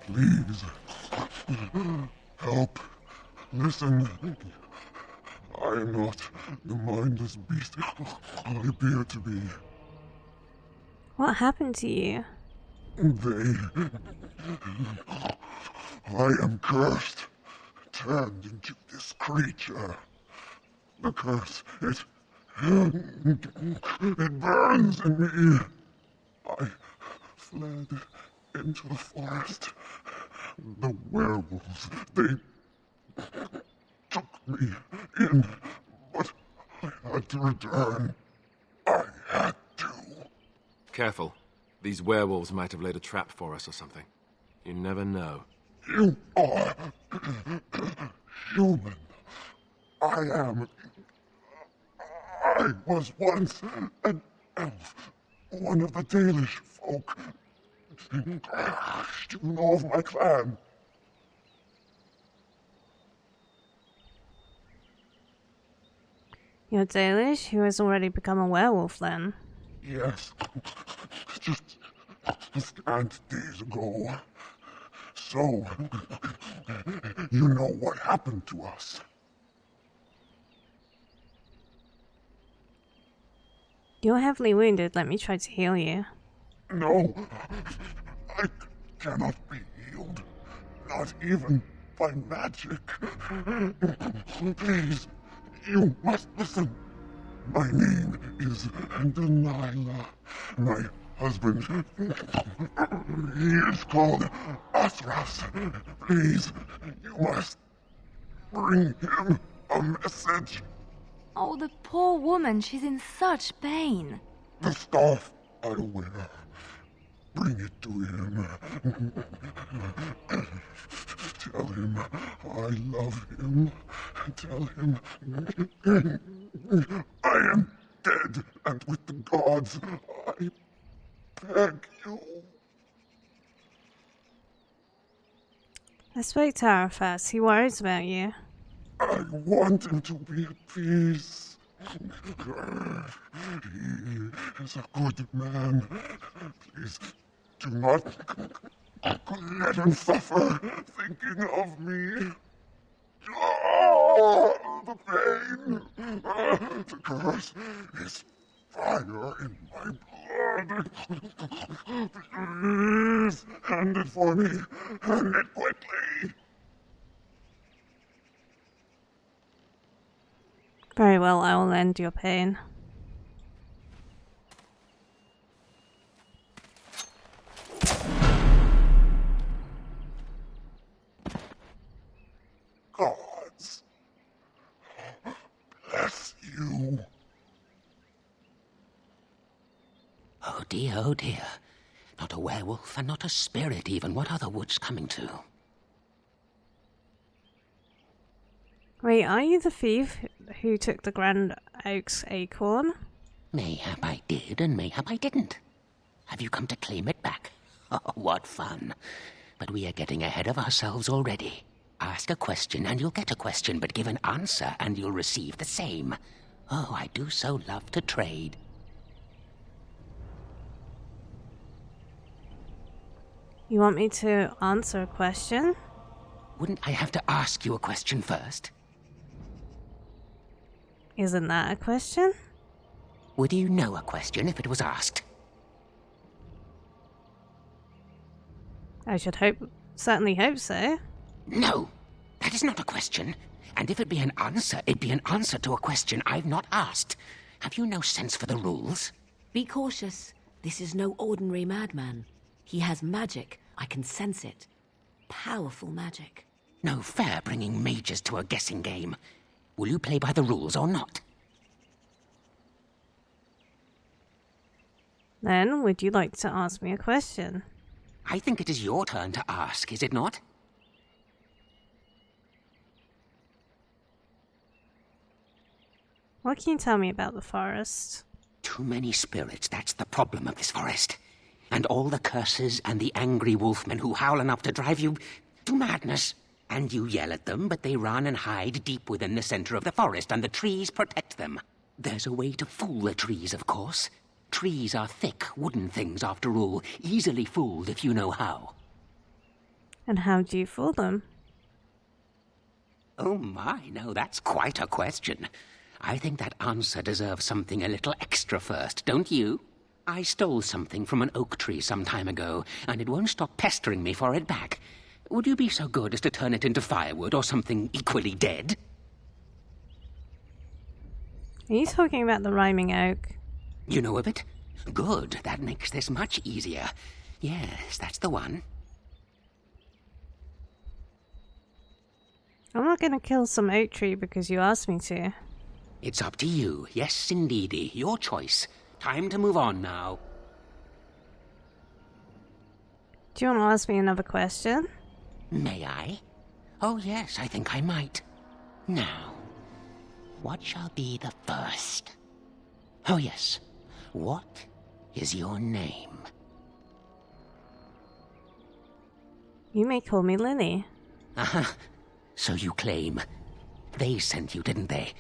Please. Help. Listen. I am not the mindless beast I appear to be. What happened to you? I am cursed. Turned into this creature. The curse, it burns in me. I fled into the forest. The werewolves, they took me in, but I had to return. I had to. Careful. These werewolves might have laid a trap for us or something. You never know. You are human. I was once an elf, one of the Dalish folk. You know of my clan. You're Dalish, who has already become a werewolf then? Yes, just a scant days ago. So, you know what happened to us. You're heavily wounded, let me try to heal you. No, I cannot be healed. Not even by magic. Please, you must listen. My name is Delilah. My husband, he is called Asras. Please, you must bring him a message. Oh, the poor woman, she's in such pain. The scarf I wear. Bring it to him. Tell him I love him. Tell him I am dead and with the gods. I beg you. I spoke to Arafat, he worries about you. I want him to be at peace. He is a good man. Please do not let him suffer thinking of me. Oh, the pain. The curse is fire in my blood. Please, hand it for me. Hand it quickly. Very well, I will end your pain. Gods, bless you. Oh dear, oh dear. Not a werewolf and not a spirit even. What are the woods coming to? Wait, are you the thief who took the Grand Oak's acorn? Mayhap I did and mayhap I didn't. Have you come to claim it back? Oh, what fun. But we are getting ahead of ourselves already. Ask a question and you'll get a question, but give an answer and you'll receive the same. Oh, I do so love to trade. You want me to answer a question? Wouldn't I have to ask you a question first? Isn't that a question? Would you know a question if it was asked? I should certainly hope so. No, that is not a question. And if it be an answer, it'd be an answer to a question I've not asked. Have you no sense for the rules? Be cautious. This is no ordinary madman. He has magic. I can sense it. Powerful magic. No fair bringing mages to a guessing game. Will you play by the rules or not? Then, would you like to ask me a question? I think it is your turn to ask, is it not? What can you tell me about the forest? Too many spirits, that's the problem of this forest. And all the curses and the angry wolfmen who howl enough to drive you to madness. And you yell at them, but they run and hide deep within the center of the forest, and the trees protect them. There's a way to fool the trees, of course. Trees are thick, wooden things, after all, easily fooled if you know how. And how do you fool them? Oh my, now that's quite a question. I think that answer deserves something a little extra first, don't you? I stole something from an oak tree some time ago, and it won't stop pestering me for it back. Would you be so good as to turn it into firewood or something equally dead? Are you talking about the rhyming oak? You know of it? Good, that makes this much easier. Yes, that's the one. I'm not gonna kill some oak tree because you asked me to. It's up to you. Yes, indeedy. Your choice. Time to move on now. Do you want to ask me another question? May I? Oh, yes, I think I might. Now, what shall be the first? Oh, yes. What is your name? You may call me Lily. Uh-huh. So you claim. They sent you, didn't they?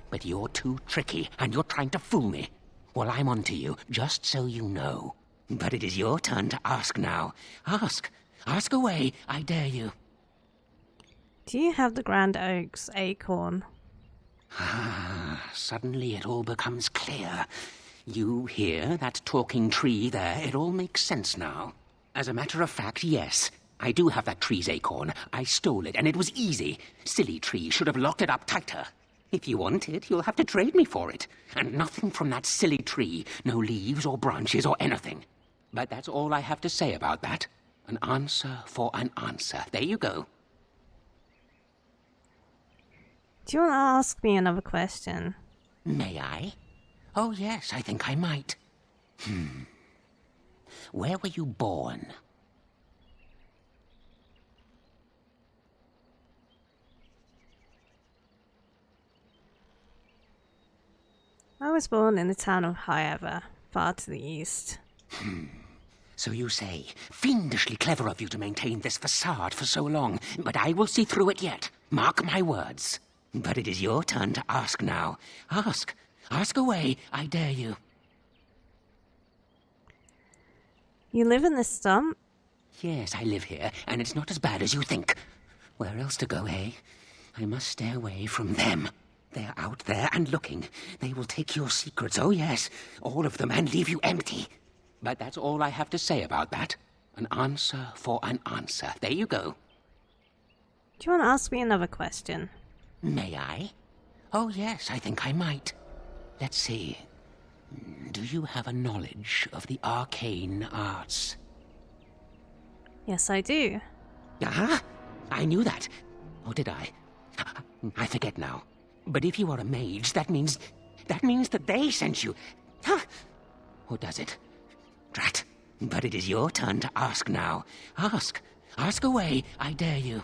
But you're too tricky, and you're trying to fool me. Well, I'm on to you, just so you know. But it is your turn to ask now. Ask. Ask away, I dare you. Do you have the Grand Oak's acorn? Ah, suddenly it all becomes clear. You hear that talking tree there? It all makes sense now. As a matter of fact, yes. I do have that tree's acorn. I stole it, and it was easy. Silly tree should have locked it up tighter. If you want it, you'll have to trade me for it. And nothing from that silly tree. No leaves or branches or anything. But that's all I have to say about that. An answer for an answer. There you go. Do you want to ask me another question? May I? Oh, yes, I think I might. Where were you born? I was born in the town of Highever, far to the east. So you say. Fiendishly clever of you to maintain this facade for so long, but I will see through it yet. Mark my words. But it is your turn to ask now. Ask. Ask away, I dare you. You live in this stump? Yes, I live here, and it's not as bad as you think. Where else to go, eh? I must stay away from them. They're out there and looking. They will take your secrets, oh yes, all of them, and leave you empty. But that's all I have to say about that. An answer for an answer. There you go. Do you want to ask me another question? May I? Oh yes, I think I might. Let's see. Do you have a knowledge of the arcane arts? Yes, I do. Ah, I knew that. Or did I? I forget now. But if you are a mage, that means that they sent you. Huh? Or does it? Drat. But it is your turn to ask now. Ask. Ask away, I dare you.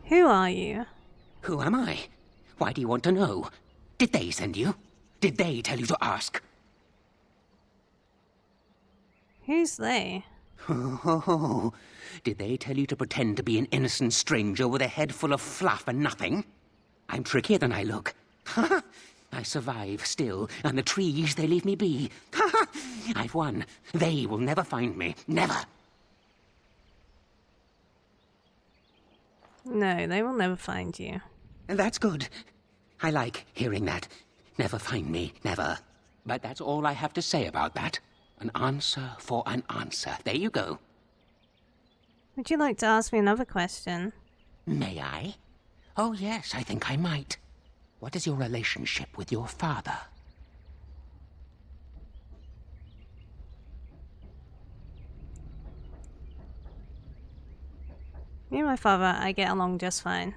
Who are you? Who am I? Why do you want to know? Did they send you? Did they tell you to ask? Who's they? Oh, did they tell you to pretend to be an innocent stranger with a head full of fluff and nothing? I'm trickier than I look. I survive still, and the trees, they leave me be. I've won. They will never find me. Never. No, they will never find you. And that's good. I like hearing that. Never find me, never. But that's all I have to say about that. An answer for an answer. There you go. Would you like to ask me another question? May I? Oh, yes, I think I might. What is your relationship with your father? Me and my father, I get along just fine.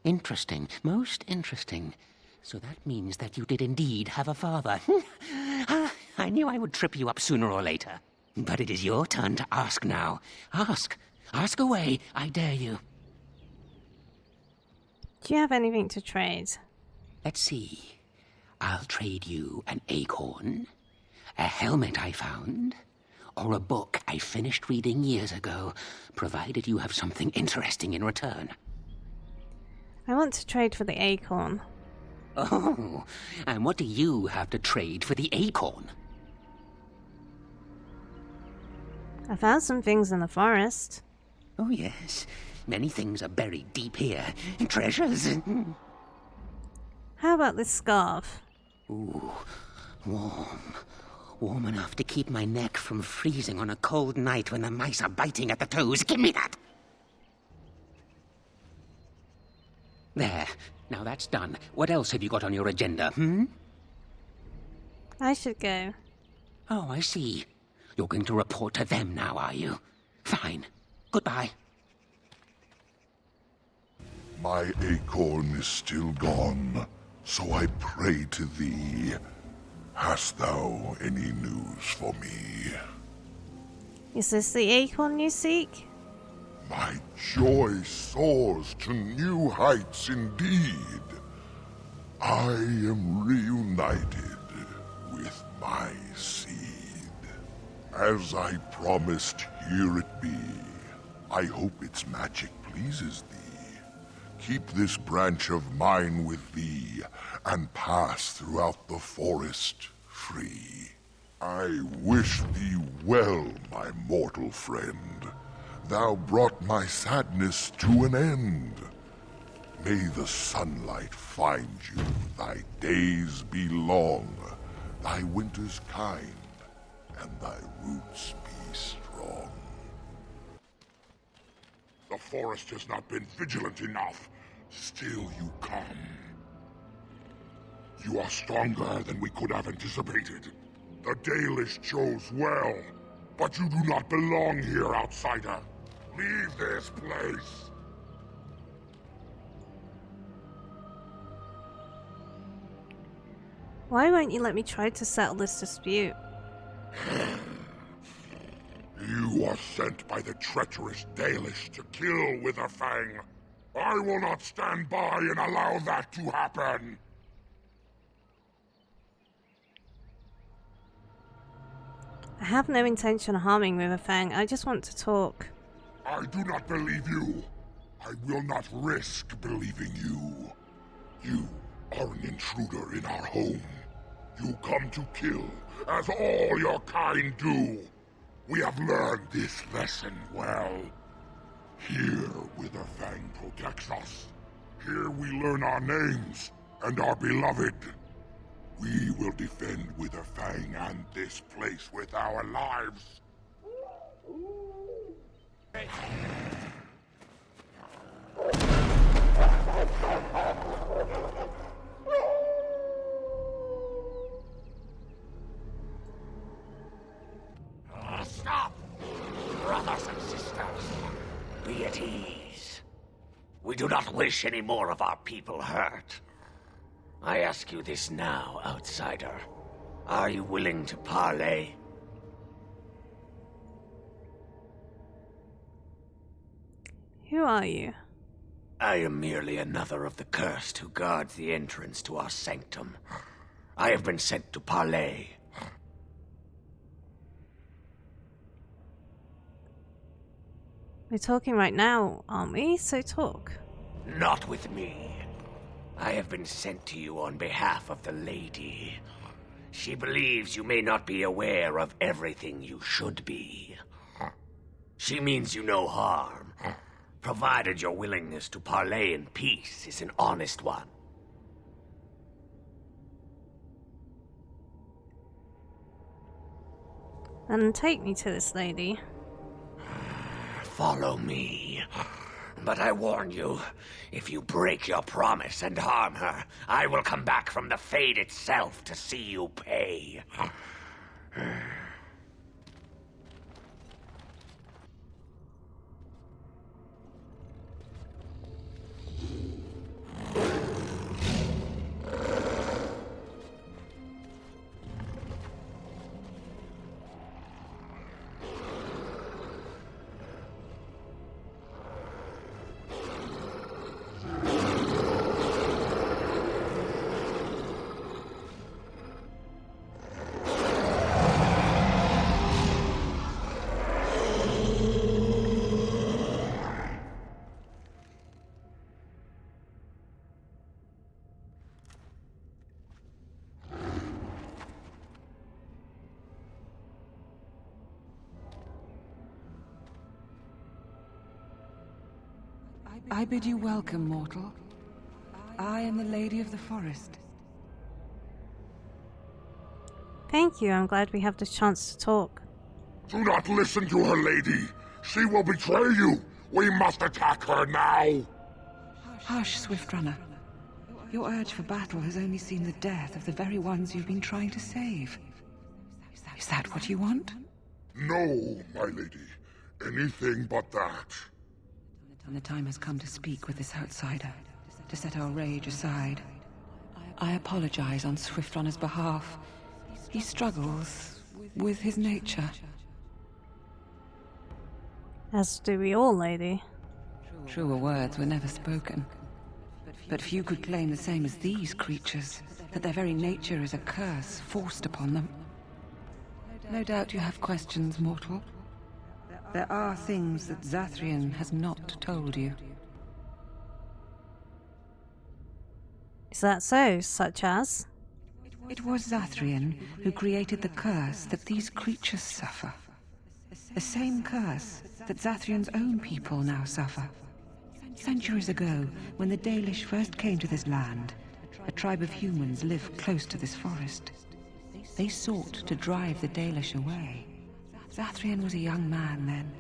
Interesting. Most interesting. So that means that you did indeed have a father. I knew I would trip you up sooner or later. But it is your turn to ask now. Ask. Ask away, I dare you. Do you have anything to trade? Let's see. I'll trade you an acorn, a helmet I found, or a book I finished reading years ago, provided you have something interesting in return. I want to trade for the acorn. Oh, and what do you have to trade for the acorn? I found some things in the forest. Oh, yes. Many things are buried deep here. Treasures. How about this scarf? Ooh, warm. Warm enough to keep my neck from freezing on a cold night when the mice are biting at the toes. Give me that! There. Now that's done. What else have you got on your agenda, I should go. Oh, I see. You're going to report to them now, are you? Fine. Goodbye. My acorn is still gone, so I pray to thee. Hast thou any news for me? Is this the acorn you seek? My joy soars to new heights indeed. I am reunited with my seed. As I promised, here it be. I hope its magic pleases thee. Keep this branch of mine with thee, and pass throughout the forest free. I wish thee well, my mortal friend. Thou brought my sadness to an end. May the sunlight find you, thy days be long, thy winters kind, and thy roots be strong. The forest has not been vigilant enough. Still you come. You are stronger than we could have anticipated. The Dalish chose well, but you do not belong here, outsider. Leave this place. Why won't you let me try to settle this dispute? You are sent by the treacherous Dalish to kill Witherfang. I will not stand by and allow that to happen. I have no intention of harming Riverfang. I just want to talk. I do not believe you. I will not risk believing you. You are an intruder in our home. You come to kill, as all your kind do. We have learned this lesson well. Here, Witherfang protects us. Here we learn our names and are beloved. We will defend Witherfang and this place with our lives. Stop! Brothers and sisters, be at ease. We do not wish any more of our people hurt. I ask you this now, outsider. Are you willing to parley? Who are you? I am merely another of the cursed who guards the entrance to our sanctum. I have been sent to parley. We're talking right now, aren't we? So talk. Not with me. I have been sent to you on behalf of the lady. She believes you may not be aware of everything you should be. She means you no harm, provided your willingness to parley in peace is an honest one. Then take me to this lady. Follow me. But I warn you, if you break your promise and harm her, I will come back from the Fade itself to see you pay. I bid you welcome, mortal. I am the Lady of the Forest. Thank you, I'm glad we have the chance to talk. Do not listen to her, lady. She will betray you. We must attack her now. Hush, Swiftrunner. Your urge for battle has only seen the death of the very ones you've been trying to save. Is that what you want? No, my lady. Anything but that. And the time has come to speak with this outsider, to set our rage aside. I apologize on Swiftrunner's behalf. He struggles with his nature. As do we all, lady. Truer words were never spoken. But few could claim the same as these creatures, that their very nature is a curse forced upon them. No doubt you have questions, mortal. There are things that Zathrian has not told you. Is that so? Such as? It was Zathrian who created the curse that these creatures suffer. The same curse that Zathrian's own people now suffer. Centuries ago, when the Dalish first came to this land, a tribe of humans lived close to this forest. They sought to drive the Dalish away. Zathrian was a young man then.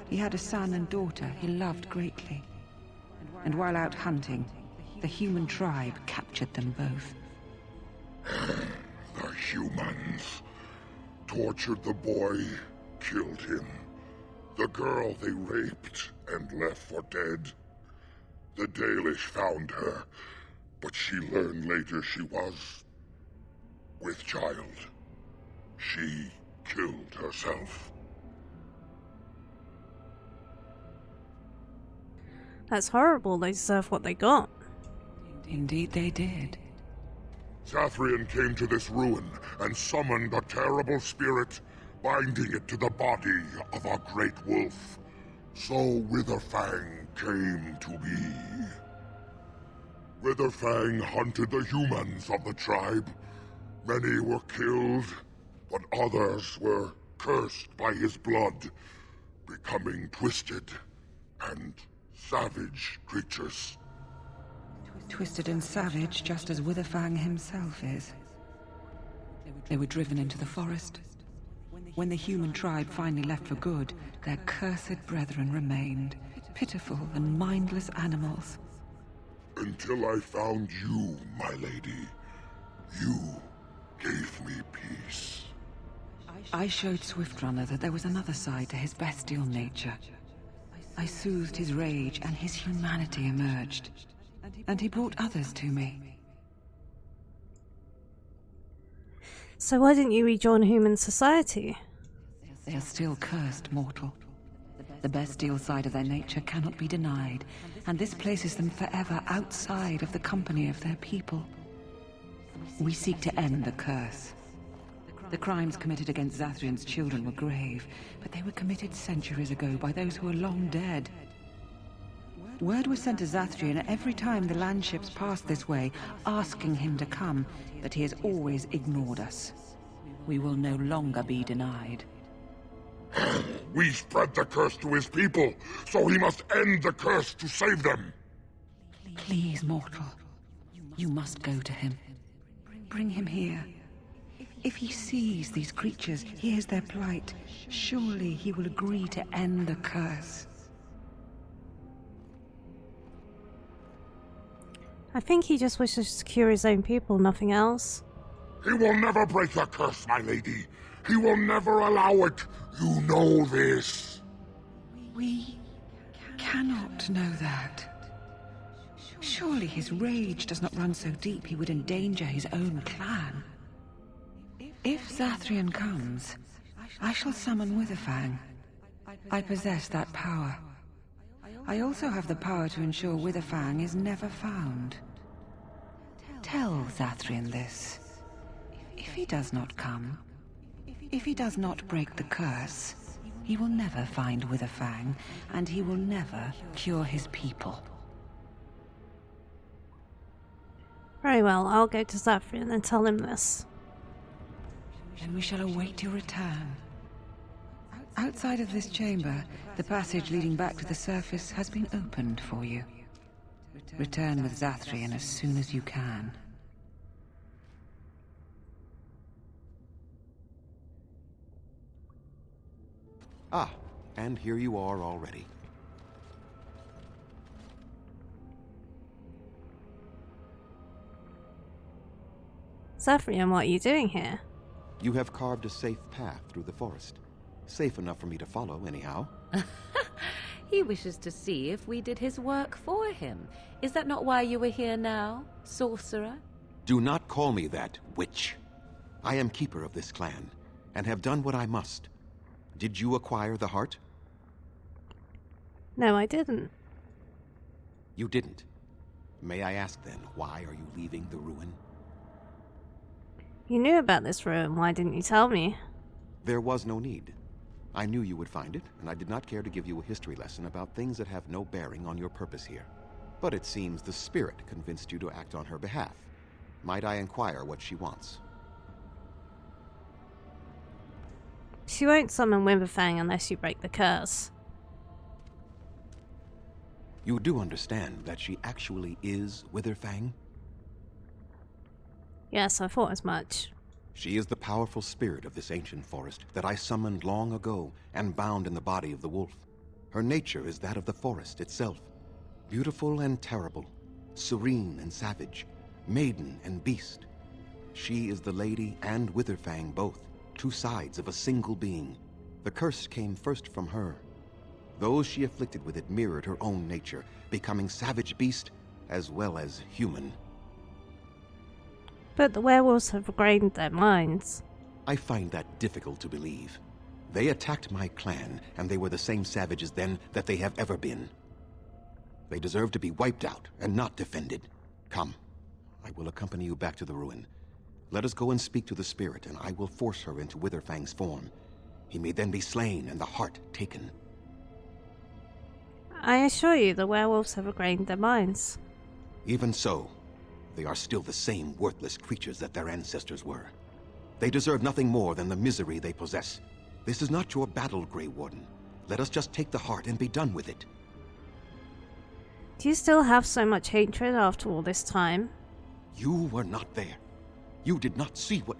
He had a son and daughter he loved greatly. And while out hunting, the human tribe captured them both. The humans tortured the boy, killed him. The girl they raped and left for dead. The Dalish found her, but she learned later she was with child. She killed herself. That's horrible, they deserve what they got. Indeed they did. Zathrian came to this ruin and summoned a terrible spirit, binding it to the body of a great wolf. So Witherfang came to be. Witherfang hunted the humans of the tribe. Many were killed, but others were cursed by his blood, becoming twisted and savage creatures. Twisted and savage, just as Witherfang himself is. They were driven into the forest. When the human tribe finally left for good, their cursed brethren remained, pitiful and mindless animals. Until I found you, my lady. You gave me peace. I showed Swiftrunner that there was another side to his bestial nature. I soothed his rage and his humanity emerged. And he brought others to me. So why didn't you rejoin human society? They are still cursed, mortal. The bestial side of their nature cannot be denied, and this places them forever outside of the company of their people. We seek to end the curse. The crimes committed against Zathrian's children were grave, but they were committed centuries ago by those who are long dead. Word was sent to Zathrian every time the landships passed this way, asking him to come, but he has always ignored us. We will no longer be denied. We spread the curse to his people, so he must end the curse to save them. Please, mortal. You must go to him. Bring him here. If he sees these creatures, hears their plight, surely he will agree to end the curse. I think he just wishes to secure his own people, nothing else. He will never break the curse, my lady. He will never allow it. You know this. We cannot know that. Surely his rage does not run so deep he would endanger his own clan. If Zathrian comes, I shall summon Witherfang. I possess that power. I also have the power to ensure Witherfang is never found. Tell Zathrian this. If he does not come, if he does not break the curse, he will never find Witherfang, and he will never cure his people. Very well, I'll go to Zathrian and tell him this. Then we shall await your return. Outside of this chamber, the passage leading back to the surface has been opened for you. Return with Zathrian as soon as you can. Ah, and here you are already. Zephyrian, what are you doing here? You have carved a safe path through the forest. Safe enough for me to follow, anyhow. He wishes to see if we did his work for him. Is that not why you were here now, sorcerer? Do not call me that, witch. I am keeper of this clan, and have done what I must. Did you acquire the heart? No, I didn't. You didn't. May I ask then, why are you leaving the ruin? You knew about this ruin, why didn't you tell me? There was no need. I knew you would find it, and I did not care to give you a history lesson about things that have no bearing on your purpose here. But it seems the spirit convinced you to act on her behalf. Might I inquire what she wants? She won't summon Winterfang unless you break the curse. You do understand that she actually is Witherfang? Yes, I thought as much. She is the powerful spirit of this ancient forest that I summoned long ago and bound in the body of the wolf. Her nature is that of the forest itself. Beautiful and terrible, serene and savage, maiden and beast. She is the lady and Witherfang both, two sides of a single being. The curse came first from her. Those she afflicted with it mirrored her own nature, becoming savage beast as well as human. But the werewolves have regained their minds. I find that difficult to believe. They attacked my clan, and they were the same savages then that they have ever been. They deserve to be wiped out and not defended. Come, I will accompany you back to the ruin. Let us go and speak to the spirit, and I will force her into Witherfang's form. He may then be slain and the heart taken. I assure you the werewolves have regained their minds. Even so, they are still the same worthless creatures that their ancestors were. They deserve nothing more than the misery they possess. This is not your battle, Grey Warden. Let us just take the heart and be done with it. Do you still have so much hatred after all this time? You were not there. You did not see what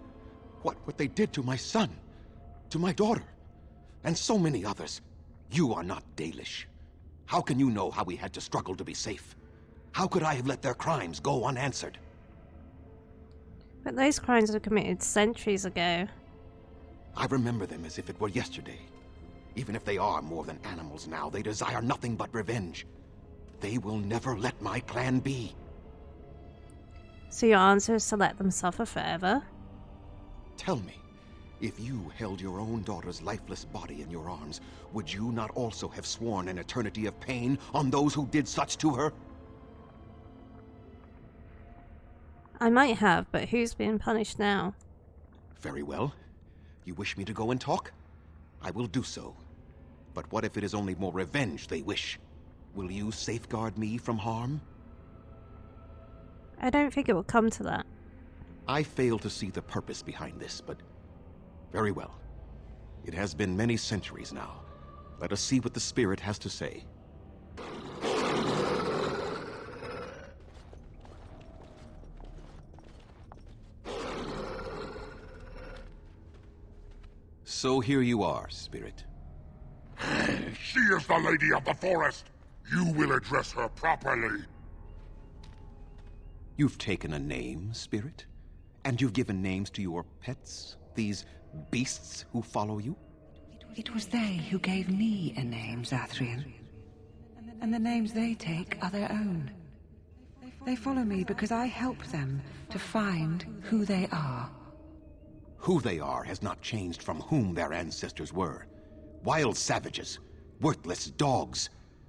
they did to my son, to my daughter, and so many others. You are not Dalish. How can you know how we had to struggle to be safe? How could I have let their crimes go unanswered? But those crimes were committed centuries ago. I remember them as if it were yesterday. Even if they are more than animals now, they desire nothing but revenge. They will never let my clan be. So your answer is to let them suffer forever? Tell me, if you held your own daughter's lifeless body in your arms, would you not also have sworn an eternity of pain on those who did such to her? I might have, but who's being punished now? Very well. You wish me to go and talk? I will do so. But what if it is only more revenge they wish? Will you safeguard me from harm? I don't think it will come to that. I fail to see the purpose behind this, but very well. It has been many centuries now. Let us see what the spirit has to say. So here you are, spirit. She is the lady of the forest. You will address her properly. You've taken a name, spirit? And you've given names to your pets? These beasts who follow you? It was they who gave me a name, Zathrian. And the names they take are their own. They follow me because I help them to find who they are. Who they are has not changed from whom their ancestors were. Wild savages, worthless dogs.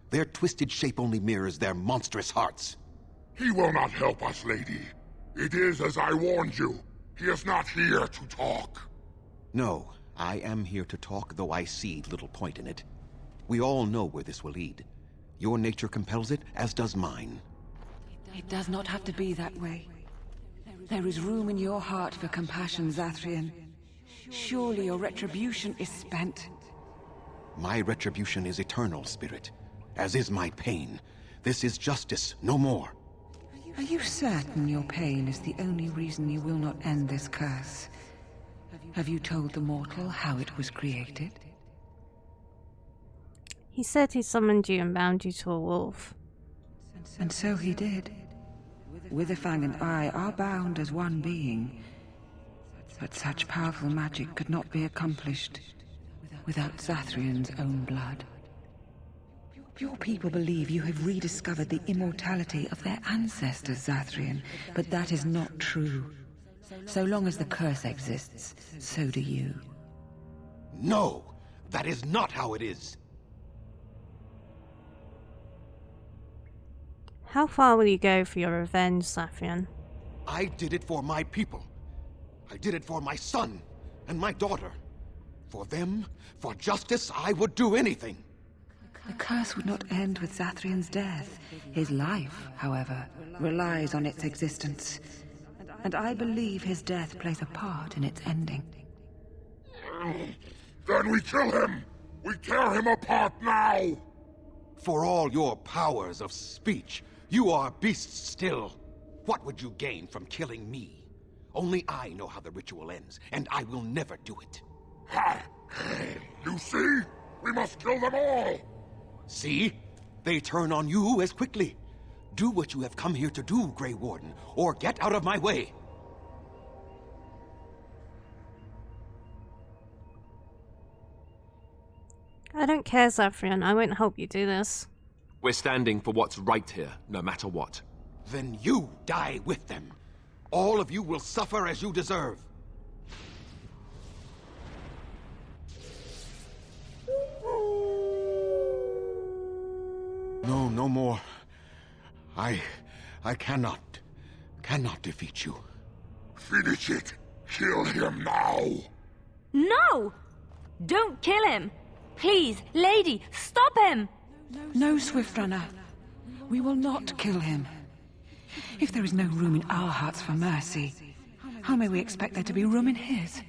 Their twisted shape only mirrors their monstrous hearts. He will not help us, lady. It is as I warned you. He is not here to talk. No, I am here to talk, though I see little point in it. We all know where this will lead. Your nature compels it, as does mine. It does not have to be that way. There is room in your heart for compassion, Zathrian. Surely your retribution is spent. My retribution is eternal, Spirit, as is my pain. This is justice, no more. Are you certain your pain is the only reason you will not end this curse? Have you told the mortal how it was created? He said he summoned you and bound you to a wolf. And so he did. Witherfang and I are bound as one being. But such powerful magic could not be accomplished without Zathrian's own blood. Your people believe you have rediscovered the immortality of their ancestors, Zathrian, but that is not true. So long as the curse exists, so do you. No! That is not how it is! How far will you go for your revenge, Zathrian? I did it for my people. I did it for my son and my daughter. For them, for justice, I would do anything. The curse would not end with Zathrian's death. His life, however, relies on its existence. And I believe his death plays a part in its ending. Then we kill him! We tear him apart now! For all your powers of speech, you are beasts still. What would you gain from killing me? Only I know how the ritual ends, and I will never do it. Ha! You see? We must kill them all! See? They turn on you as quickly. Do what you have come here to do, Grey Warden, or get out of my way. I don't care, Zathrian. I won't help you do this. We're standing for what's right here, no matter what. Then you die with them. All of you will suffer as you deserve. No, no more. I cannot defeat you. Finish it! Kill him now! No! Don't kill him! Please, lady, stop him! No, Swiftrunner. We will not kill him. If there is no room in our hearts for mercy, how may we expect there to be room in his?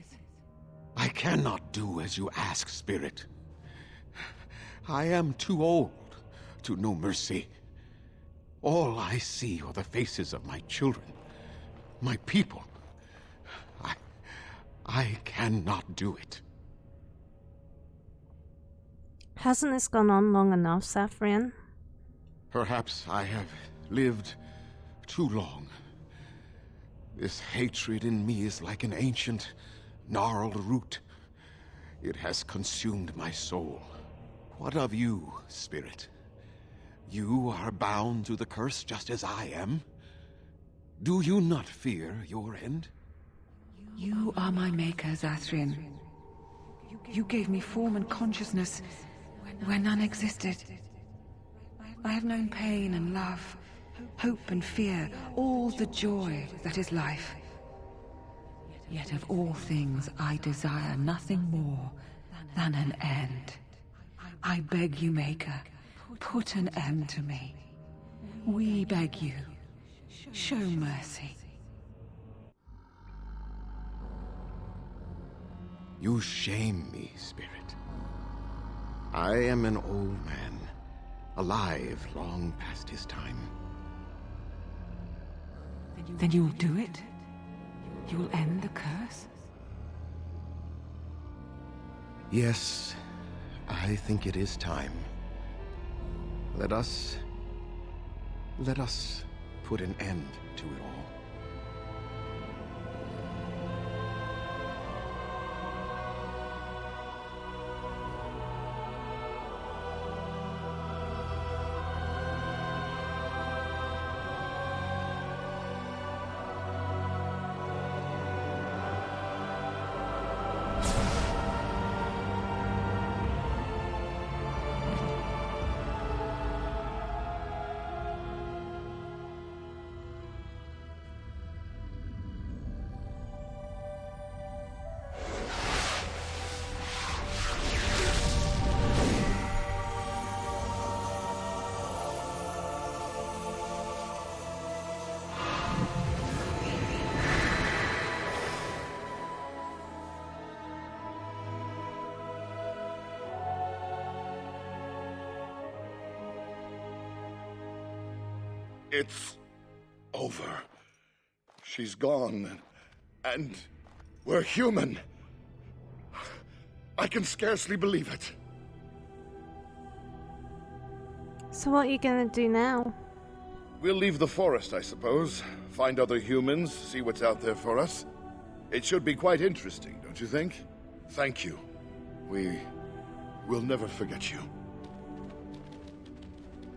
I cannot do as you ask, Spirit. I am too old to know mercy. All I see are the faces of my children, my people. I cannot do it. Hasn't this gone on long enough, Zathrian? Perhaps I have lived too long. This hatred in me is like an ancient, gnarled root. It has consumed my soul. What of you, Spirit? You are bound to the curse just as I am. Do you not fear your end? You are my maker, Zathrian. You gave me form and consciousness where none existed. I have known pain and love, hope and fear, all the joy that is life. Yet of all things I desire nothing more than an end. I beg you, Maker, put an end to me. We beg you, show mercy. You shame me, Spirit. I am an old man, alive long past his time. Then you will do it? You will end the curse? Yes, I think it is time. Let us put an end to it all. It's over. She's gone, and we're human. I can scarcely believe it. So what are you gonna do now? We'll leave the forest, I suppose. Find other humans, see what's out there for us. It should be quite interesting, don't you think? Thank you. We'll never forget you.